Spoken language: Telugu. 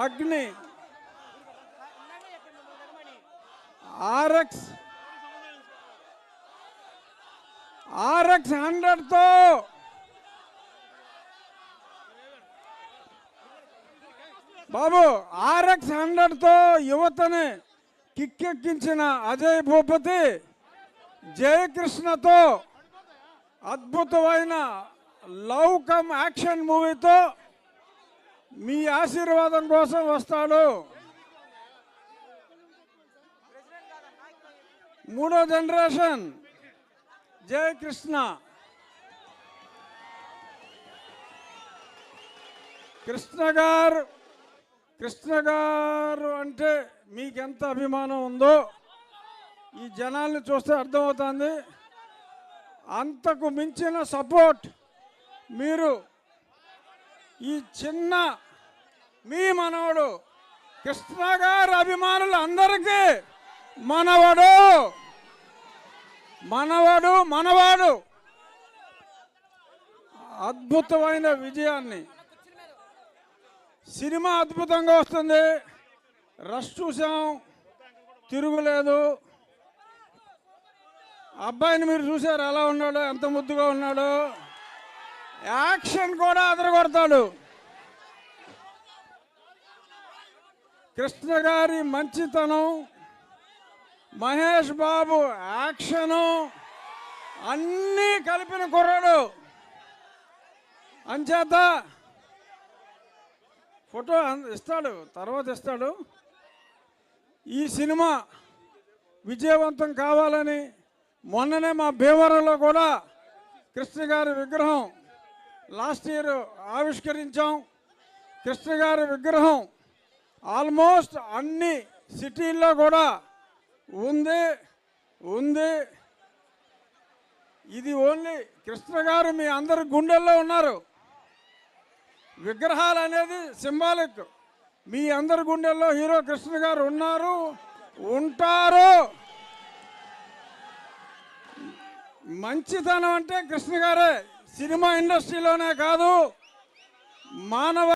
అగ్ని ఆర్ఎక్స్ 100తో బాబు RX 100తో యువతని కిక్కెక్కించిన అజయ్ భూపతి జయకృష్ణతో అద్భుతమైన లవ్ కమ్ యాక్షన్ మూవీతో మీ ఆశీర్వాదం కోసం వస్తాడు. మూడో జనరేషన్ జయకృష్ణ. కృష్ణ గారు అంటే మీకెంత అభిమానం ఉందో ఈ జనాల్ని చూస్తే అర్థమవుతుంది. అంతకు మించిన సపోర్ట్ మీరు ఈ చిన్న మీ మనవడు కృష్ణ గారి అభిమానులు అందరికీ మనవాడు అద్భుతమైన విజయాన్ని. సినిమా అద్భుతంగా వస్తుంది. రష్ చూసాం, తిరుగులేదు. అబ్బాయిని మీరు చూసారు ఎలా ఉన్నాడో, ఎంత ముద్దుగా ఉన్నాడో. యాక్షన్ కూడా అదరగొడతాడు. కృష్ణ గారి మంచితనం, మహేష్ బాబు యాక్షను అన్నీ కలిపిన కుర్రాడు. అంచేత ఫోటో ఇస్తాడు, తర్వాత ఇస్తాడు. ఈ సినిమా విజయవంతం కావాలని మొన్ననే మా భీమవరంలో కూడా కృష్ణ గారి విగ్రహం లాస్ట్ ఇయర్ ఆవిష్కరించాం. కృష్ణ గారి విగ్రహం ఆల్మోస్ట్ అన్ని సిటీల్లో కూడా ఉంది. ఇది ఓన్లీ కృష్ణ గారు మీ అందరి గుండెల్లో ఉన్నారు. విగ్రహాలు అనేది సింబాలిక్. మీ అందరి గుండెల్లో హీరో కృష్ణ గారు ఉన్నారు, ఉంటారు. మంచితనం అంటే కృష్ణ గారే. సినిమా ఇండస్ట్రీలోనే కాదు, మానవ